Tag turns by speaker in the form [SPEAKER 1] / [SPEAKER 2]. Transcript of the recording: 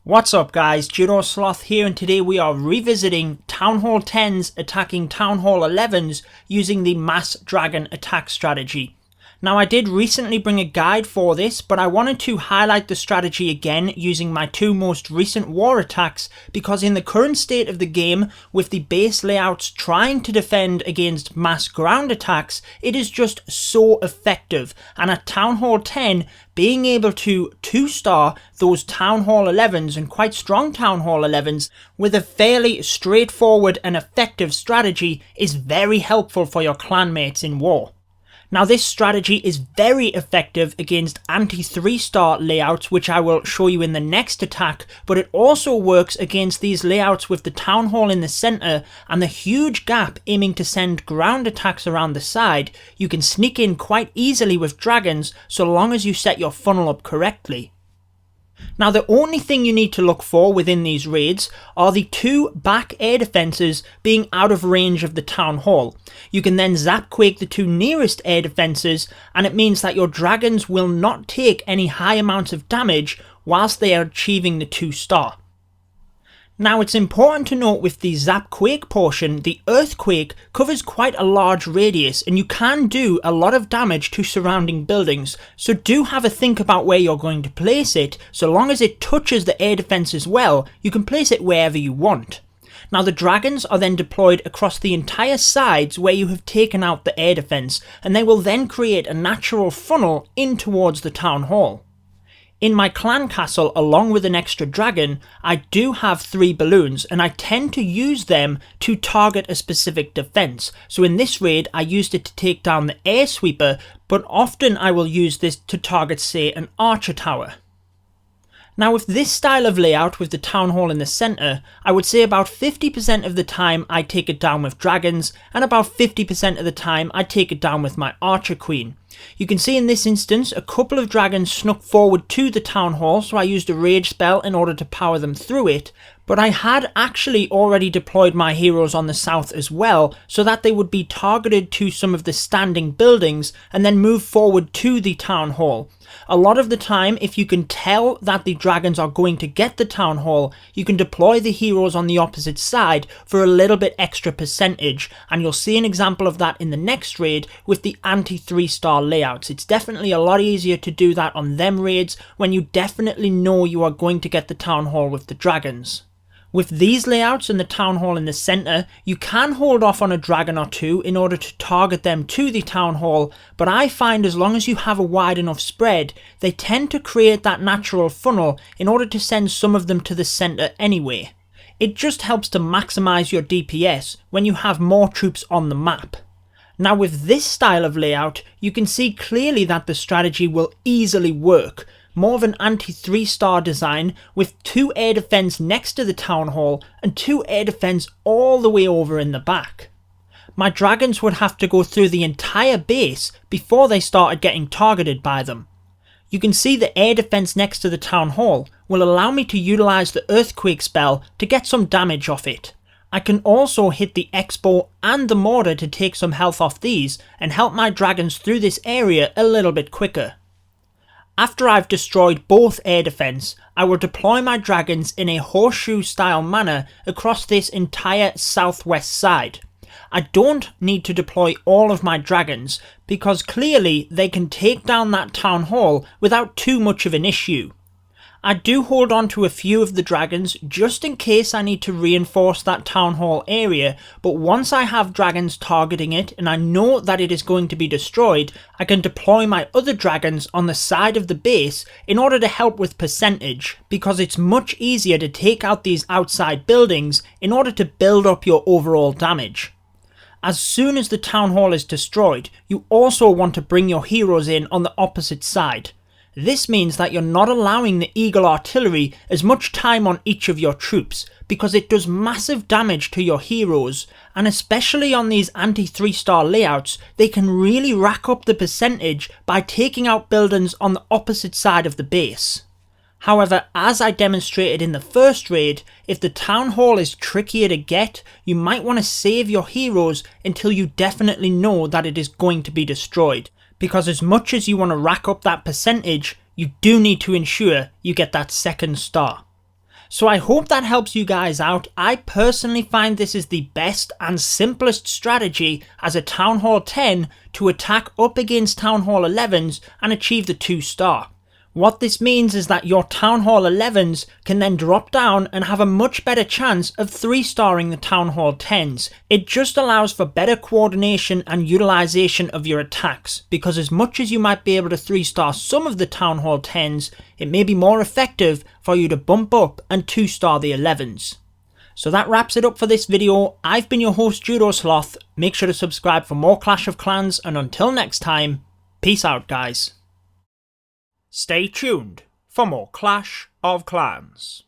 [SPEAKER 1] What's up guys, Judo Sloth here, and today we are revisiting Town Hall 10s attacking Town Hall 11s using the Mass Dragon attack strategy. Now I did recently bring a guide for this, but I wanted to highlight the strategy again using my two most recent war attacks because in the current state of the game, with the base layouts trying to defend against mass ground attacks, it is just so effective, and at Town Hall 10, being able to 2-star those Town Hall 11s and quite strong Town Hall 11s with a fairly straightforward and effective strategy is very helpful for your clanmates in war. Now this strategy is very effective against anti-3-star layouts, which I will show you in the next attack, but it also works against these layouts with the Town Hall in the centre and the huge gap aiming to send ground attacks around the side. You can sneak in quite easily with dragons so long as you set your funnel up correctly. Now the only thing you need to look for within these raids are the two back air defences being out of range of the Town Hall. You can then Zapquake the two nearest air defences, and it means that your dragons will not take any high amounts of damage whilst they are achieving the 2-star. Now it's important to note with the Zapquake portion, the Earthquake covers quite a large radius and you can do a lot of damage to surrounding buildings, so do have a think about where you're going to place it. So long as it touches the air defense as well, you can place it wherever you want. Now the dragons are then deployed across the entire sides where you have taken out the air defense, and they will then create a natural funnel in towards the Town Hall. In my clan castle, along with an extra dragon, I do have 3 balloons, and I tend to use them to target a specific defense. So in this raid I used it to take down the air sweeper, but often I will use this to target, say, an archer tower. Now with this style of layout with the Town Hall in the centre, I would say about 50% of the time I take it down with dragons, and about 50% of the time I take it down with my archer queen. You can see in this instance a couple of dragons snuck forward to the Town Hall, so I used a rage spell in order to power them through it, but I had actually already deployed my heroes on the south as well, so that they would be targeted to some of the standing buildings and then move forward to the Town Hall. A lot of the time, if you can tell that the dragons are going to get the Town Hall, you can deploy the heroes on the opposite side for a little bit extra percentage, and you'll see an example of that in the next raid with the anti-3-star layouts. It's definitely a lot easier to do that on them raids when you definitely know you are going to get the Town Hall with the dragons. With these layouts and the Town Hall in the centre, you can hold off on a dragon or two in order to target them to the Town Hall, but I find as long as you have a wide enough spread, they tend to create that natural funnel in order to send some of them to the centre anyway. It just helps to maximise your DPS when you have more troops on the map. Now with this style of layout, you can see clearly that the strategy will easily work. More of an anti-3-star design with 2 air defense next to the Town Hall and 2 air defense all the way over in the back. My dragons would have to go through the entire base before they started getting targeted by them. You can see the air defense next to the Town Hall will allow me to utilise the Earthquake spell to get some damage off it. I can also hit the Expo and the Mortar to take some health off these and help my dragons through this area a little bit quicker. After I've destroyed both air defense, I will deploy my dragons in a horseshoe style manner across this entire southwest side. I don't need to deploy all of my dragons because clearly they can take down that Town Hall without too much of an issue. I do hold on to a few of the dragons just in case I need to reinforce that Town Hall area, but once I have dragons targeting it and I know that it is going to be destroyed, I can deploy my other dragons on the side of the base in order to help with percentage, because it's much easier to take out these outside buildings in order to build up your overall damage. As soon as the Town Hall is destroyed, you also want to bring your heroes in on the opposite side. This means that you're not allowing the Eagle Artillery as much time on each of your troops, because it does massive damage to your heroes, and especially on these anti-3-star layouts, they can really rack up the percentage by taking out buildings on the opposite side of the base. However, as I demonstrated in the first raid, if the Town Hall is trickier to get, you might want to save your heroes until you definitely know that it is going to be destroyed. Because as much as you want to rack up that percentage, you do need to ensure you get that second star. So I hope that helps you guys out. I personally find this is the best and simplest strategy as a Town Hall 10 to attack up against Town Hall 11s and achieve the 2-star. What this means is that your Town Hall 11s can then drop down and have a much better chance of 3-starring the Town Hall 10s. It just allows for better coordination and utilization of your attacks, because as much as you might be able to 3-star some of the Town Hall 10s, it may be more effective for you to bump up and 2-star the 11s. So that wraps it up for this video. I've been your host Judo Sloth. Make sure to subscribe for more Clash of Clans, and until next time, peace out guys. Stay tuned for more Clash of Clans.